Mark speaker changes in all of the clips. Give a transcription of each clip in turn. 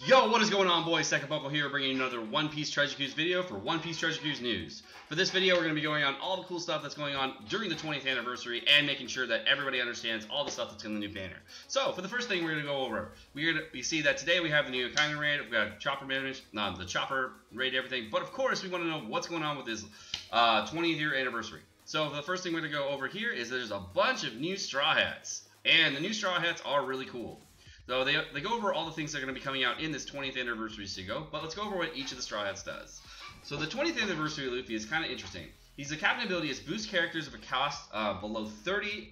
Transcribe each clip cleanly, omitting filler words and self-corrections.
Speaker 1: Yo, what is going on, boys? Sekapoko here, bringing another One Piece Treasure Cruise video for One Piece Treasure Cruise news. For this video, we're going to be going on all the cool stuff that's going on during the 20th anniversary and making sure that everybody understands all the stuff that's in the new banner. So, for the first thing we're going to go over, we see that today we have the new Kylan raid, we've got Chopper managed, the Chopper raid, everything. But of course, we want to know what's going on with this 20th year anniversary. So, the first thing we're going to go over here is there's a bunch of new Straw Hats, and the new Straw Hats are really cool. So they go over all the things that are going to be coming out in this 20th anniversary Sego, but let's go over what each of the Straw Hats does. So the 20th anniversary Luffy is kind of interesting. His captain ability is boost characters of a cost below 30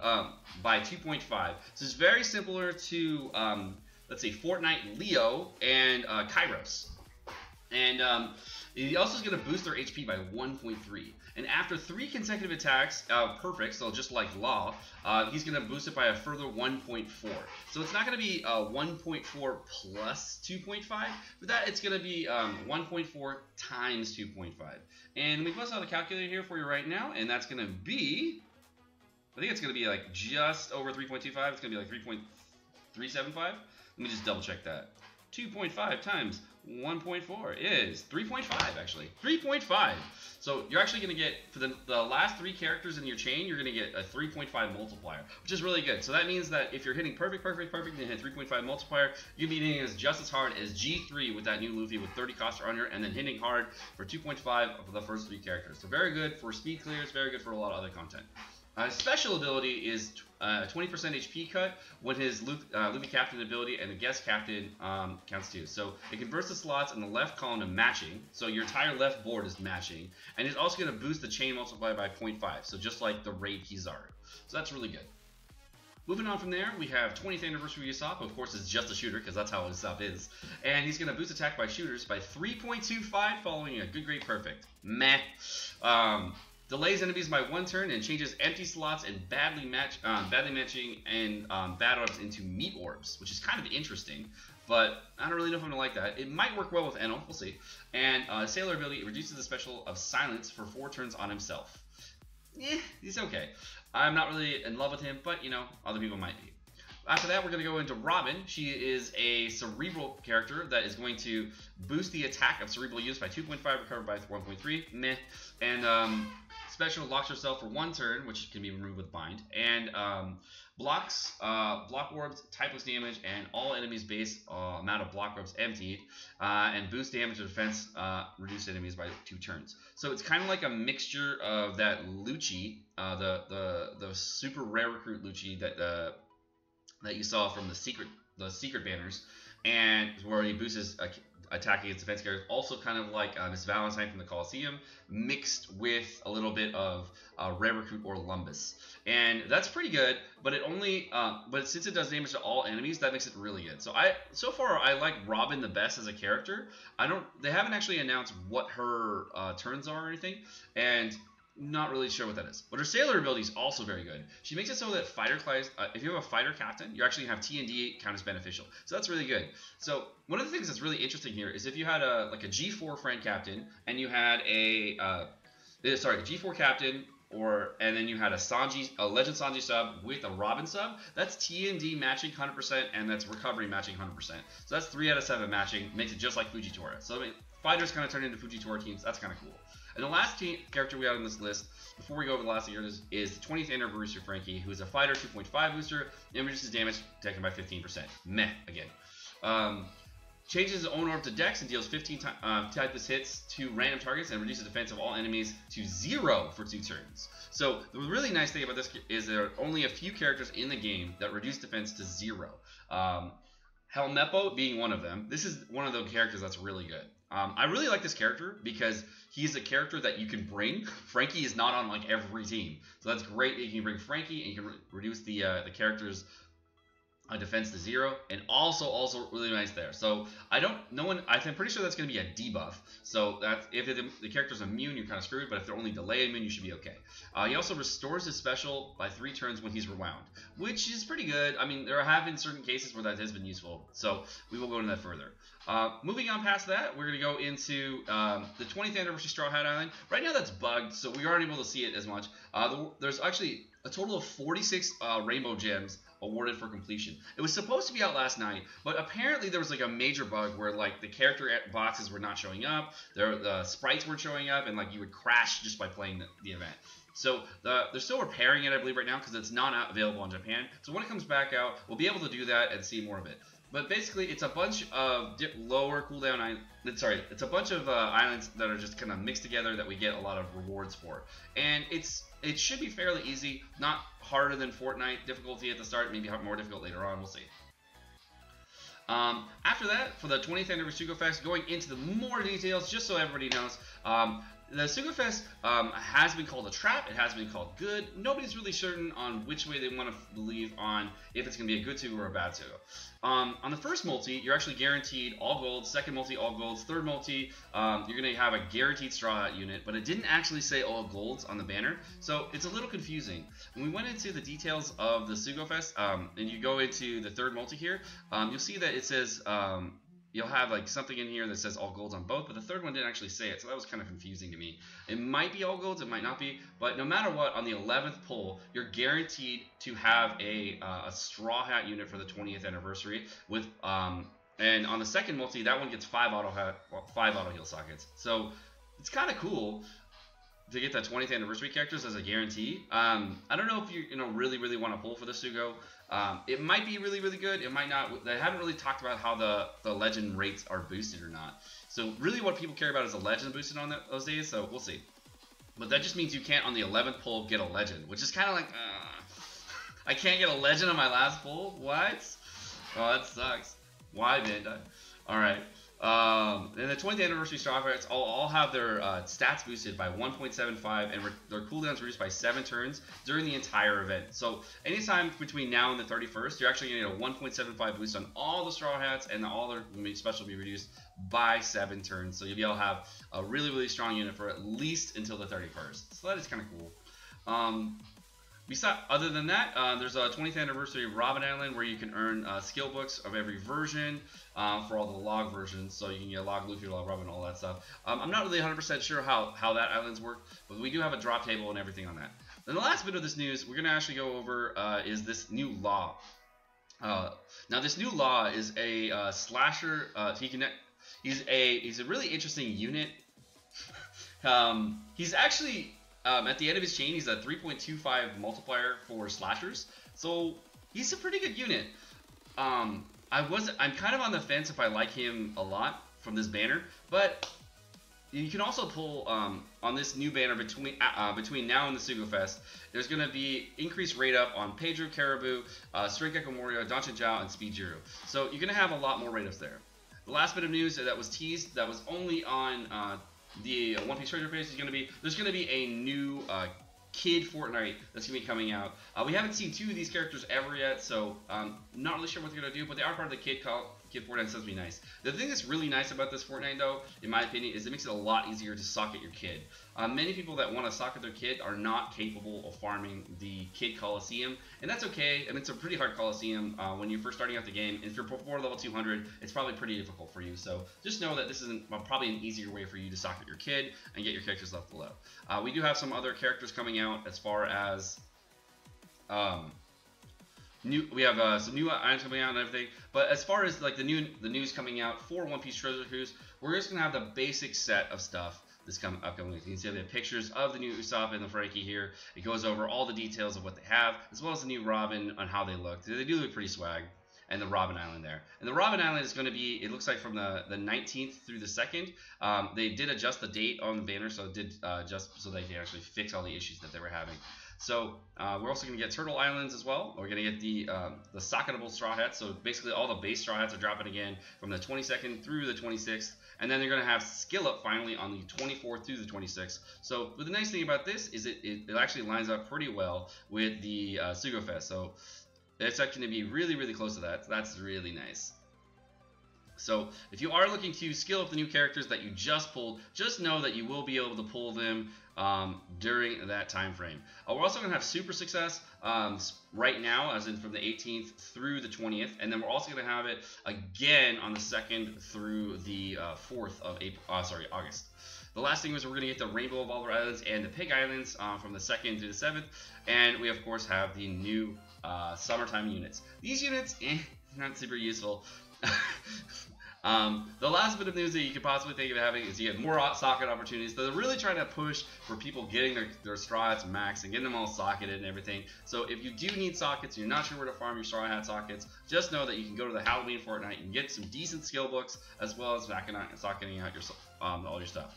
Speaker 1: by 2.5. So it's very similar to, let's say, Fortnite Leo and Kairos. And he also is going to boost their HP by 1.3. And after 3 consecutive attacks, perfect, so just like Law, he's going to boost it by a further 1.4. So it's not going to be 1.4 plus 2.5. For that, it's going to be 1.4 times 2.5. And we bust out a calculator here for you right now, and that's going to be, I think it's going to be like just over 3.25. It's going to be like 3.375. Let me just double check that. 2.5 times 1.4 is 3.5, actually. 3.5. So you're actually going to get, for the last 3 characters in your chain, you're going to get a 3.5 multiplier, which is really good. So that means that if you're hitting perfect, and you hit 3.5 multiplier, you'll be hitting just as hard as G3 with that new Luffy with 30 cost or under, and then hitting hard for 2.5 for the first 3 characters. So very good for speed clears, very good for a lot of other content. His special ability is 20% HP cut when his Luffy captain ability and the guest captain counts too. So it converts the slots in the left column to matching, so your entire left board is matching, and it's also going to boost the chain multiplier by 0.5, so just like the raid Kizaru. So that's really good. Moving on from there, we have 20th anniversary Usopp. Of course, it's just a shooter because that's how Usopp is, and he's going to boost attack by shooters by 3.25 following a good, great, perfect. Meh. Delays enemies by 1 turn and changes empty slots and badly matching and bad orbs into meat orbs, which is kind of interesting, but I don't really know if I'm gonna like that. It might work well with Enel, we'll see. And Sailor ability reduces the special of silence for 4 turns on himself. He's okay. I'm not really in love with him, but you know, other people might be. After that, we're going to go into Robin. She is a cerebral character that is going to boost the attack of cerebral use by 2.5, recovered by 1.3. Meh. And special locks herself for 1 turn, which can be removed with bind, and blocks block orbs, typeless damage, and all enemies base amount of block orbs emptied, and boost damage and defense reduced enemies by 2 turns. So it's kind of like a mixture of that Lucci, the super rare recruit Lucci that you saw from the secret banners, and where he boosts his attack against defense characters, also kind of like Miss Valentine from the Coliseum, mixed with a little bit of Rare Recruit or Lumbus. And that's pretty good, but it only, but since it does damage to all enemies, that makes it really good. So far, I like Robin the best as a character. They haven't actually announced what her turns are or anything, and not really sure what that is. But her Sailor ability is also very good. She makes it so that fighter class, if you have a fighter captain, you actually have T and D count as beneficial. So that's really good. So one of the things that's really interesting here is if you had a G4 friend captain and you had a G4 captain, and then you had a Legend Sanji sub with a Robin sub, that's T and D matching 100%, and that's recovery matching 100%. So that's 3 out of 7 matching, makes it just like Fujitora. So I mean, fighters kind of turn into Fujitora teams. That's kind of cool. And the last character we have on this list, before we go over the last year, is the 20th anniversary Frankie, who is a fighter 2.5 booster and reduces damage taken by 15%. Meh, again. Changes his own orb to Dex and deals 15 typeless hits to random targets and reduces defense of all enemies to 0 for 2 turns. So the really nice thing about this is there are only a few characters in the game that reduce defense to 0. Helmeppo being one of them. This is one of the characters that's really good. I really like this character because he's a character that you can bring. Frankie is not on like every team, so that's great. You can bring Frankie and you can reduce the character's defense to 0, and also really nice there. So I'm pretty sure that's going to be a debuff. So that's if the character's immune, you're kind of screwed. But if they're only delay immune, you should be okay. He also restores his special by 3 turns when he's rewound, which is pretty good. I mean, there have been certain cases where that has been useful. So we will go into that further. Moving on past that, we're going to go into the 20th anniversary Straw Hat Island. Right now that's bugged, so we aren't able to see it as much. There's actually a total of 46 rainbow gems awarded for completion. It was supposed to be out last night, but apparently there was like a major bug where like the character boxes were not showing up, the sprites weren't showing up, and like you would crash just by playing the event. So they're still repairing it, I believe, right now because it's not available in Japan. So when it comes back out, we'll be able to do that and see more of it. But basically, it's a bunch of lower cooldown it's a bunch of islands that are just kind of mixed together that we get a lot of rewards for. And it should be fairly easy, not harder than Fortnite difficulty at the start, maybe more difficult later on, we'll see. After that, for the 20th anniversary Sugafest, going into the more details, just so everybody knows, the Sugafest has been called a trap. It has been called good. Nobody's really certain on which way they want to believe on if it's going to be a good Suga or a bad Suga. On the first multi, you're actually guaranteed all golds. Second multi, all golds. Third multi, you're going to have a guaranteed Straw Hat unit, but it didn't actually say all golds on the banner, so it's a little confusing. When we went into the details of the Sugafest, and you go into the third multi here, you'll see that it says you'll have like something in here that says all golds on both, but the third one didn't actually say it, so that was kind of confusing to me. It might be all golds, it might not be, but no matter what, on the 11th pull, you're guaranteed to have a Straw Hat unit for the 20th anniversary with and on the second multi, that one gets 5 auto heal sockets. So it's kind of cool to get that 20th anniversary characters as a guarantee. I don't know if you really want to pull for the Sugo. It might be really good. It might not. They haven't really talked about how the legend rates are boosted or not. So really, what people care about is the legend boosted on those days. So we'll see. But that just means you can't on the 11th pull get a legend, which is kind of like I can't get a legend on my last pull. What? Oh, that sucks. Why, Bandai? All right. And the 20th anniversary Straw Hats all have their stats boosted by 1.75 and their cooldowns reduced by 7 turns during the entire event. So anytime between now and the 31st, you're actually going to get a 1.75 boost on all the Straw Hats, and all their special will be reduced by 7 turns. So you'll be able to have a really strong unit for at least until the 31st. So that is kind of cool. Other than that, there's a 20th anniversary Robin Island where you can earn skill books of every version for all the log versions. So you can get log Luffy, log Robin, all that stuff. I'm not really 100% sure how that islands work, but we do have a drop table and everything on that. Then the last bit of this news we're going to actually go over is this new law. Now this new law is a slasher. He's a really interesting unit. He's actually at the end of his chain, he's a 3.25 multiplier for slashers, so he's a pretty good unit. I'm kind of on the fence if I like him a lot from this banner, but you can also pull on this new banner between now and the Sugafest. There's going to be increased rate up on Pedro, Caribou, String Gecko Morio, Danchin Jiao, and Speed Jiru. So you're going to have a lot more rate ups there. The last bit of news that was teased, that was only on the One Piece treasure page, there's going to be a new Kid Fortnite that's going to be coming out. We haven't seen 2 of these characters ever yet, so not really sure what they're going to do, but they are part of the Kid Fortnite, so that's be nice. The thing that's really nice about this Fortnite, though, in my opinion, is it makes it a lot easier to socket your kid. Many people that want to socket their kid are not capable of farming the Kid Coliseum, and that's okay. I mean, it's a pretty hard Coliseum when you're first starting out the game. If you're before level 200, it's probably pretty difficult for you, so just know that this is probably an easier way for you to socket your kid and get your characters level below. We do have some other characters coming out as far as we have some new items coming out and everything, but as far as like the news coming out for One Piece Treasure Cruise, we're just gonna have the basic set of stuff this upcoming week. You can see the pictures of the new Usopp and the Frankie here. It goes over all the details of what they have, as well as the new Robin on how they look. They do look pretty swag. And the Robin Island there. And the Robin Island is going to be, it looks like from the 19th through the 2nd. They did adjust the date on the banner, so it did just so they can actually fix all the issues that they were having. So we're also going to get Turtle Islands as well. We're going to get the socketable Straw Hats. So basically all the base Straw Hats are dropping again from the 22nd through the 26th. And then they're going to have Skill Up finally on the 24th through the 26th. So the nice thing about this is it actually lines up pretty well with the Sugafest. So it's actually going to be really close to that. So that's really nice. So if you are looking to skill up the new characters that you just pulled, just know that you will be able to pull them during that time frame. We're also going to have Super Success right now, as in from the 18th through the 20th, and then we're also going to have it again on the 2nd through the 4th of August. The last thing is we're going to get the Rainbow Evolver Islands and the Pig Islands from the 2nd through the 7th, and we of course have the new summertime units. These units, not super useful. The last bit of news that you could possibly think of having is you get more socket opportunities. So they're really trying to push for people getting their straw hats max and getting them all socketed and everything. So if you do need sockets and you're not sure where to farm your straw hat sockets, just know that you can go to the Halloween Fortnite and get some decent skill books as well as socketing out your all your stuff.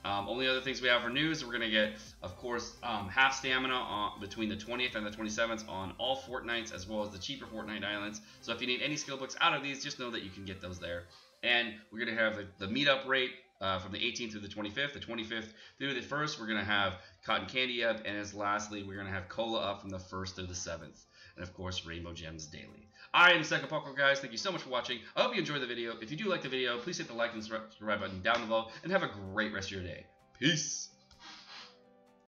Speaker 1: Only other things we have for news, we're going to get, of course, half stamina between the 20th and the 27th on all Fortnites, as well as the cheaper Fortnite islands. So if you need any skill books out of these, just know that you can get those there. And we're going to have the meetup rate from the 18th through the 25th. The 25th through the 1st, we're going to have cotton candy up. And as lastly, we're going to have cola up from the 1st through the 7th. And of course, rainbow gems daily. I am Sekapoko, guys. Thank you so much for watching. I hope you enjoyed the video. If you do like the video, please hit the like and subscribe button down below. And have a great rest of your day. Peace.